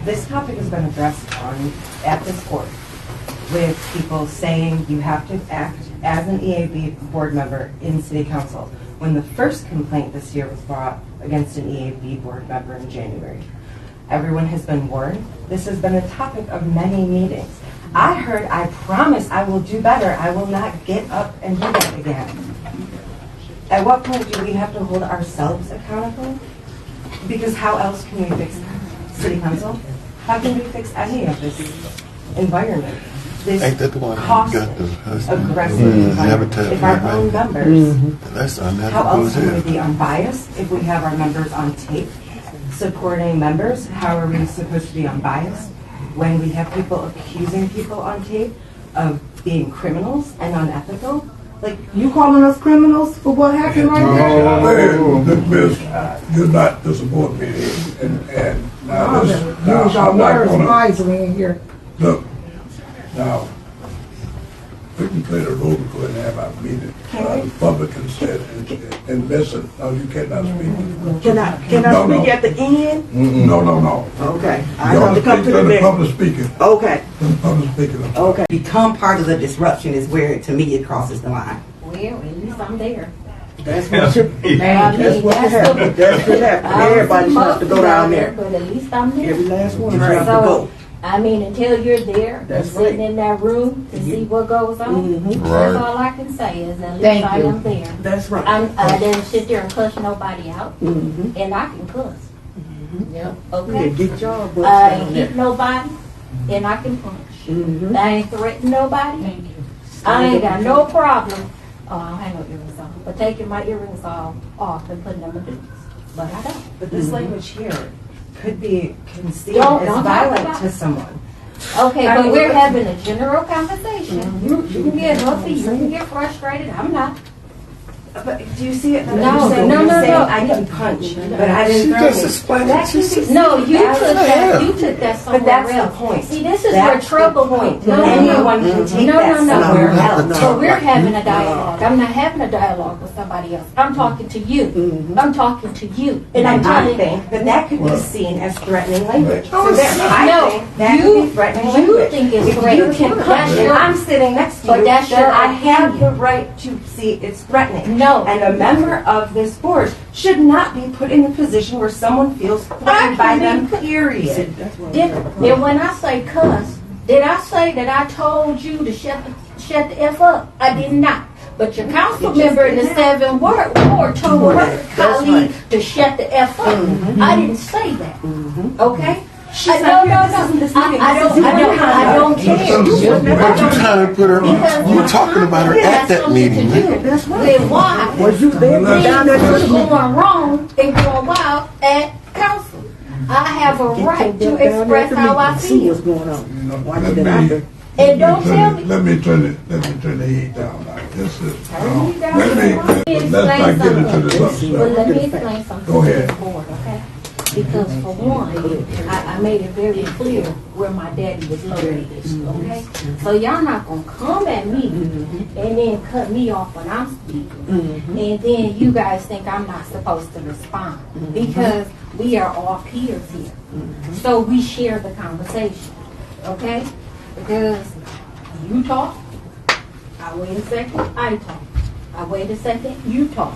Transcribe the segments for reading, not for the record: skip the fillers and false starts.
This topic has been addressed at this court with people saying you have to act as an EAB board member in city council. When the first complaint this year was brought against an EAB board member in January, everyone has been warned. This has been a topic of many meetings. I heard, I promise I will do better. I will not get up and do that again. At what point do we have to hold ourselves accountable? Because how else can we fix city council? How can we fix any of this environment? This cautious, aggressive environment. If our own members, how else can we be unbiased if we have our members on tape supporting members? How are we supposed to be unbiased when we have people accusing people on tape of being criminals and unethical? Like, you calling us criminals for what happened right now? You're not the support me, and now use your words wisely in here. Look, now we can play the role and go and have our meeting. The public can sit and listen. No, you cannot speak. Can I speak at the end? No. Okay. I have to come to the public speaking. Okay. The public speaking. Okay. Become part of the disruption is where, to me, it crosses the line. Well, at least I'm there. That's what should happen. That's what happen. Everybody should have to go down there. But at least I'm there. Every last one Right. has to go. I mean, until you're there, That's sitting right. in that room to see what goes on, that's all I can say is at least Thank I you. am there. That's right. I didn't sit there and cuss nobody out, and I can cuss. Yep. Okay? Yeah, get your butts I down ain't there. hit nobody, and I can punch. I ain't threatened nobody. I ain't got no problem. Oh, I don't have no earrings on, but taking my earrings off and putting them in boots. But I don't. But this language here could be conceived Don't as talk violent about to it. someone. Okay, I but mean, we're having a general conversation. You can get huffy, you can get frustrated. I'm not. But do you see it? No, You're saying, no, no, no. I can punch, but I didn't throw me. No, you took that somewhere But that's else. the point. See, this is That's where trouble the point. No, Anyone can take that somewhere else. So we're having a dialogue. I'm not having a dialogue with somebody else. I'm talking to you. I'm talking to you. And I'm And I telling think that could be seen as threatening language. So No, I think that could be threatening you language. think it's If threatening. you can That's punch your- and I'm sitting next to But you, that's then your I have opinion. the right to see it's threatening. No. And a member of this board should not be put in a position where someone feels threatened by them, period. Then when I say cuss, did I say that I told you to shut the F up? I did not. But your council member in the 7th Ward told her colleague to shut the F up. I didn't say that. Okay? She's No, not here. This isn't this meeting. I This is your don't conduct. care. But you trying to put her, you were talking about her at that meeting, man. That's right. Then why? Was you there? Down there Things to going wrong and going wild at council. I have a right to express how I See feel. what's going on. Why Let did me- I? And don't tell me. Let me turn the heat down. Now. This is. Turn it down. Let's not get into the Well, subject. let me explain something Go to ahead. the board, okay? Because for one, I made it very clear where my daddy was located, okay? So y'all not gonna come at me and then cut me off when I'm speaking. And then you guys think I'm not supposed to respond because we are all peers here. So we share the conversation, okay? Because you talk, I wait a second, I talk. I wait a second, you talk.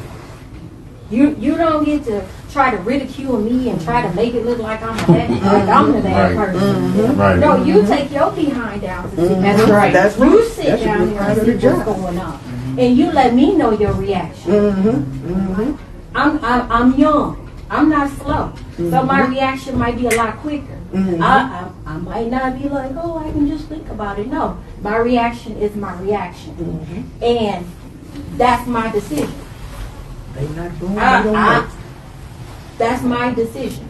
You don't get to try to ridicule me and try to make it look like I'm the bad person. Right. No, you take your behind down to see. That's right. That's right. You sit That should down be here part and of see the what's job. going on, and you let me know your reaction. I'm young. I'm not slow, so my reaction might be a lot quicker. I might not be like, oh, I can just think about it. No, my reaction is my reaction, and that's my decision. They not going. They don't know. That's my decision.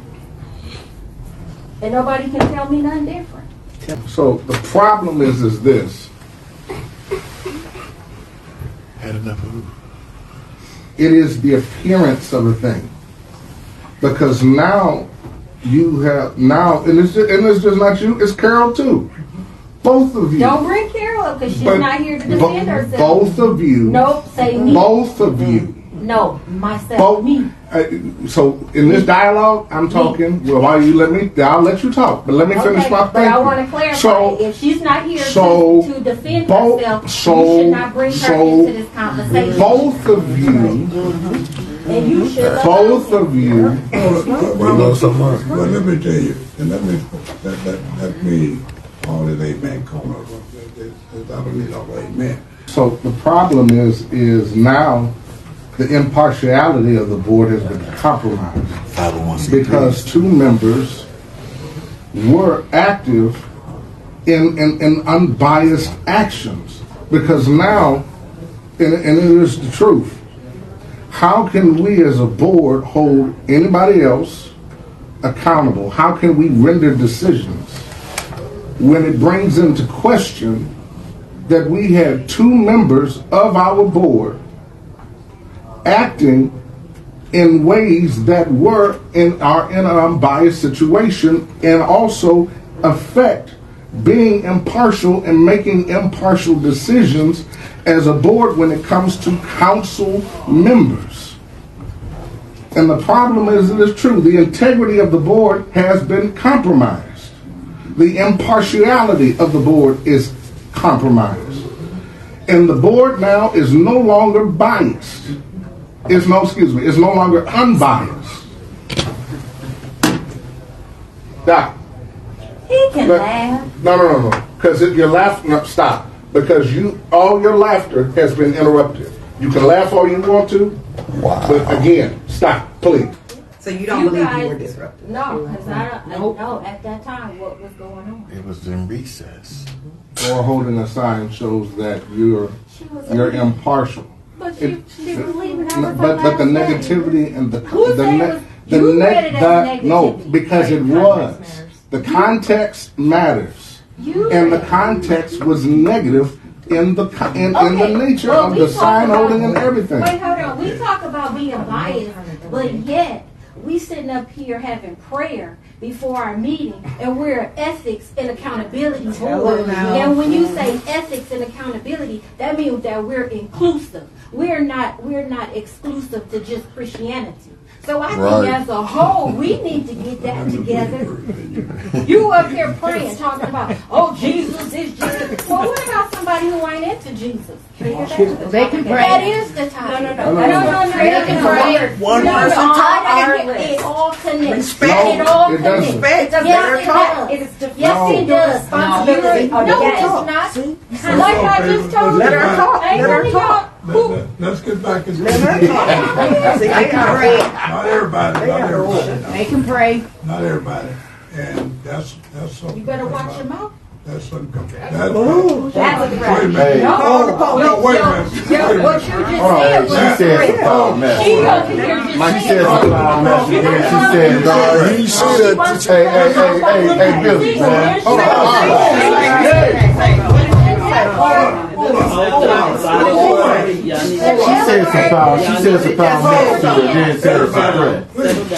And nobody can tell me nothing different. So the problem is this. Had enough of It is the appearance of a thing. Because now you have, and it's just not you, it's Carol too. Both of you. Don't bring Carol up because she's But not here to defend herself. Both of you. Nope, say me. Both of you. No, myself. Both, Me. So in this dialogue, I'm talking. Well, why you let me? I'll let you talk, but let me finish my But I thing. want to clarify. So- if she's not here so to defend both- herself, you so- should not bring her so into this conversation. Both of you, And you should both of you. Well, let me tell you, and let me all this amen corner. I don't need all amen. So the problem is now the impartiality of the board has been compromised because two members were active in unbiased actions. Because now, and it is the truth, how can we as a board hold anybody else accountable? How can we render decisions when it brings into question that we had two members of our board acting in ways that were in an unbiased situation and also affect being impartial and making impartial decisions as a board when it comes to council members. And the problem is, it is true, the integrity of the board has been compromised. The impartiality of the board is compromised. And the board now is no longer biased. It's no longer unbiased. Doc. He can laugh. No. Because you're laughing. No, stop. Because all your laughter has been interrupted. You can laugh all you want to. Wow. But again, stop, please. So you don't believe you were disrupted? No, because I don't know at that time what was going on. It was in recess. Or holding a sign shows that you're impartial. But she was leaving out But the negativity and the negativity. no, because it was. The context matters. And the context was negative in the nature of the sign holding and everything. Wait, hold on. We talk about being biased, but yet we sitting up here having prayer before our meeting, and we're an ethics and accountability board. And when you say ethics and accountability, that means that we're inclusive. We're not exclusive to just Christianity. So I think as a whole, we need to get that together. You up here praying, talking about, oh, Jesus is Jesus. Well, what about somebody who ain't into Jesus? They can pray. That is the time. No. They can pray. One person talk, It all connects. Respect. It all It doesn't. connects. Respect. Yes, it does. Yes, it does. Responsibility. No, it's not. Like I just told you. Let her talk. Ain't Let her none of talk. y'all- Let's get back to Let her talk. See, they got pray. Not everybody. They can pray. Not everybody. And that's something. You better watch your mouth. That's something. That's a Wait threat. a minute. Hey. No, Wait a minute. what you just Hold on, said was she said some foul mess. She over here just She saying. said some foul mess. She said, hey, Billy, man. Hold on. She said some foul mess to her, then said it's a threat.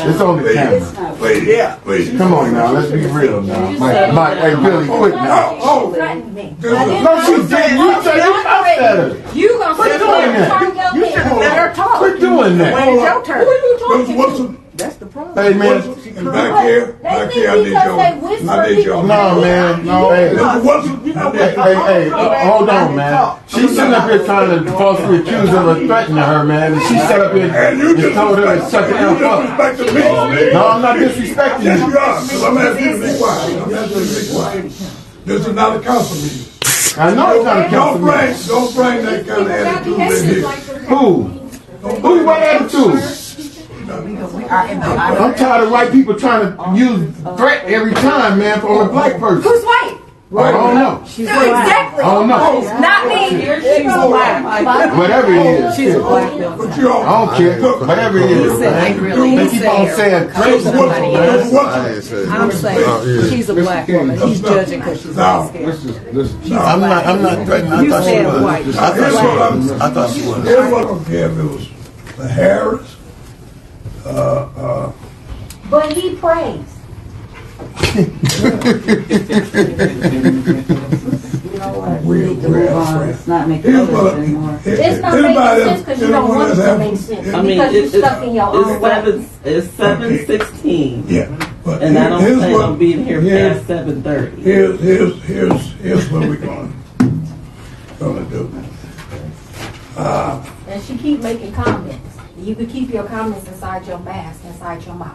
It's on the camera. Please. Come on now, let's be real now. Mike, hey, Billy, quit now. She threatened me. No, she didn't. You said you cussed at her. You gonna sit doing there and that. turn your You should head. let her talk. Quit doing that. When it's your turn. Who you talking What's to? That's the problem. Hey, man. and back here, They I think need because they your, whisper I need your. No, man. No, hey. Hey, hold on, man. She's sitting up here trying to falsely accuse her of threatening her, man. And she sat up here and told her to shut the hell up. disrespecting me. No, I'm not disrespecting Yes, you. you are. 'Cause I'm asking you to be quiet. I'm asking you to be quiet. This is not a council meeting. I know it's not a council meeting. Don't bring that kind of attitude in here. Who? Who what attitude? I'm tired of white people trying to use threat every time, man, for a black person. Who's white? I don't know. Exactly. I don't know. Not me. She's black. Whatever it is. She's a black girl. But you I don't care. Whatever it is. They keep on saying threats. I'm saying she's a black woman. He's judging because she's black skin. I'm not threatening. I You thought she said was. white. I thought she was. I don't care if it was the Harris, But he prays. We need to move on. It's not making sense anymore. It's not making sense because you don't want it to make sense. I mean, Because you're stuck in your own way. it's 7:16. Yeah. But And I don't here's plan what- on being here here's- past 7:30. Here's what we're gonna do. And she keep making comments. You could keep your comments inside your mask, inside your mouth.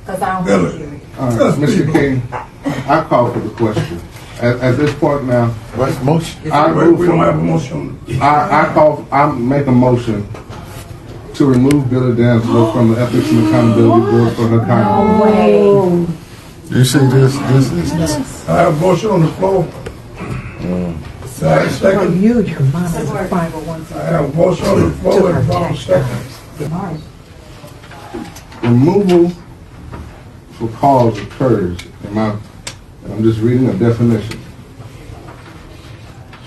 Because I don't want to hear it. All right, Mr. King, I call for the question. At this point now, What's the motion? We don't have a motion. I make a motion to remove Billy Danzler from the Ethics and Accountability Board for her conduct. You see this. I have a motion on the floor. Second. Your mom is a 501. I have a motion on the floor and a second. Removal for cause occurs, I'm just reading a definition.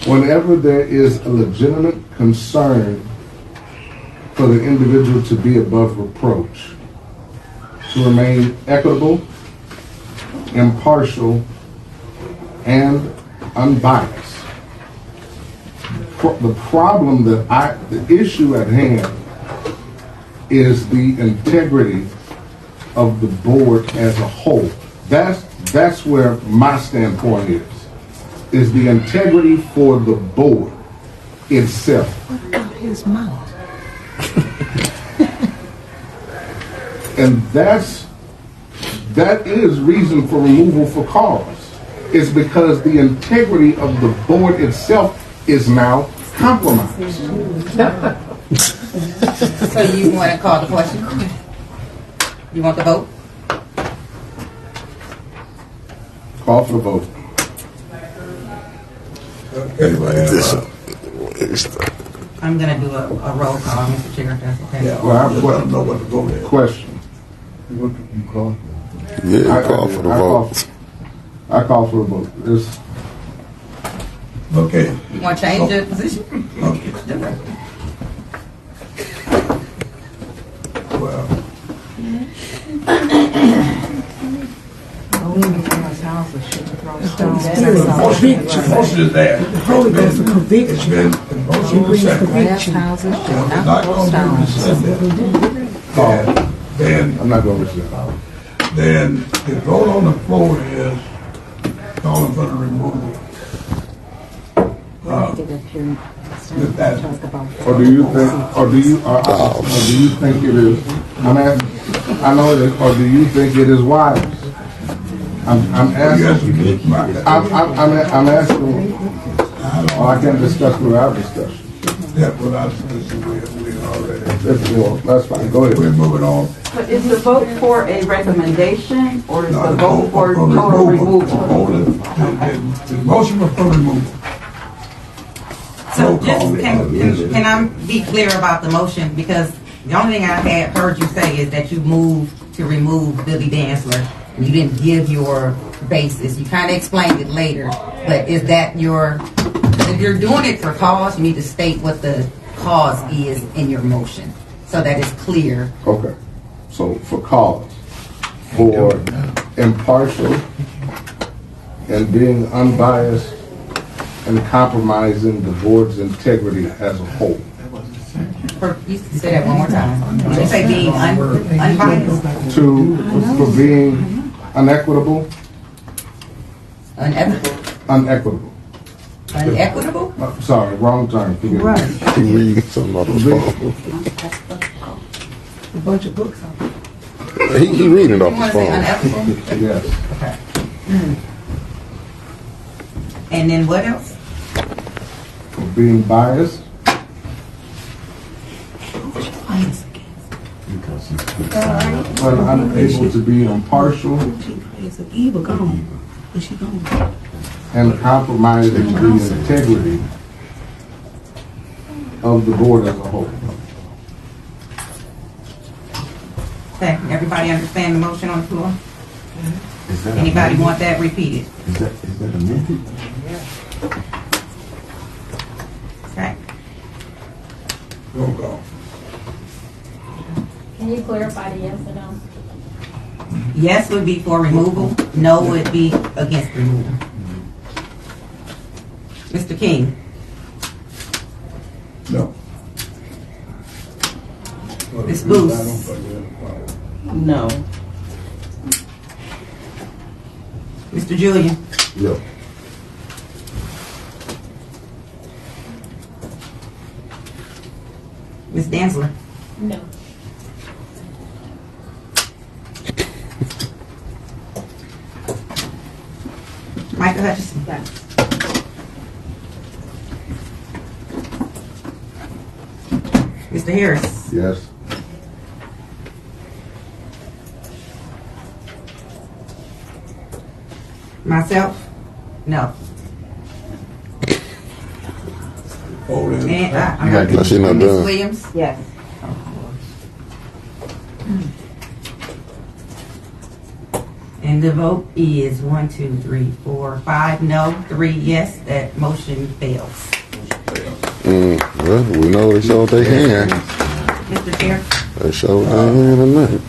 Whenever there is a legitimate concern for the individual to be above reproach, to remain equitable, impartial, and unbiased. The issue at hand is the integrity of the board as a whole. That's where my standpoint is the integrity for the board itself. What got his mouth? And that is reason for removal for cause. It's because the integrity of the board itself is now compromised. So you want to call the question? You want the vote? Call for the vote. Okay, well, I'm going to do a roll call, Mr. Chair, if that's okay. yeah, Well, I don't know what to vote is. Question. What you call? Yeah, call for the vote. I call for the vote. Okay. You want to change the position? Okay. Well, the motion is there. Holy Ghost of conviction. It's been, the motion was second. houses should Not going to rescind it. Then, I'm not going to rescind. then the vote on the floor is calling for the removal. With that, Or do you think it is? I know it is. Or do you think it is wise? I'm asking. I'm asking. Oh, I can't discuss without discussion. that without discussion, we already. That's fine. Go ahead. We're moving on. But is the vote for a recommendation or is No, the vote for total removal? The motion was for removal. So Roll call. just, can I be clear about the motion? Because the only thing I had heard you say is that you moved to remove Billy Danzler. And you didn't give your basis. You kind of explained it later. But is that if you're doing it for cause, you need to state what the cause is in your motion so that it's clear. Okay. So for cause, for impartial and being unbiased and compromising the board's integrity as a whole. You say that one more time. You say being unbiased, For being unequitable, unequitable. Sorry, wrong term. Forgive me. Right. He reading something on his phone. A bunch of books. He reading it off You his want to say phone. unethical? Yes. Okay. And then what else? For being biased, when unable to be impartial Evil gone. Is she gone? and compromising the integrity of the board as a whole. Okay, everybody understand the motion on the floor? Anybody want that repeated? Is that amended? Okay. Roll call. Can you clarify the yes or no? Yes would be for removal, no would be against removal. Mr. King, No. Ms. Booth, No. Mr. Julian, Yeah. Ms. Danzler, No. Michael Hutchison, Mr. Harris, Yes. myself, no. Hold it. And You gotta get- She not Ms. done. Williams, Yes. and the vote is 1, 2, 3, 4, 5, no, 3 yes, that motion fails. Well, we know they showed they hand. Mr. Chair, They showed their hand tonight.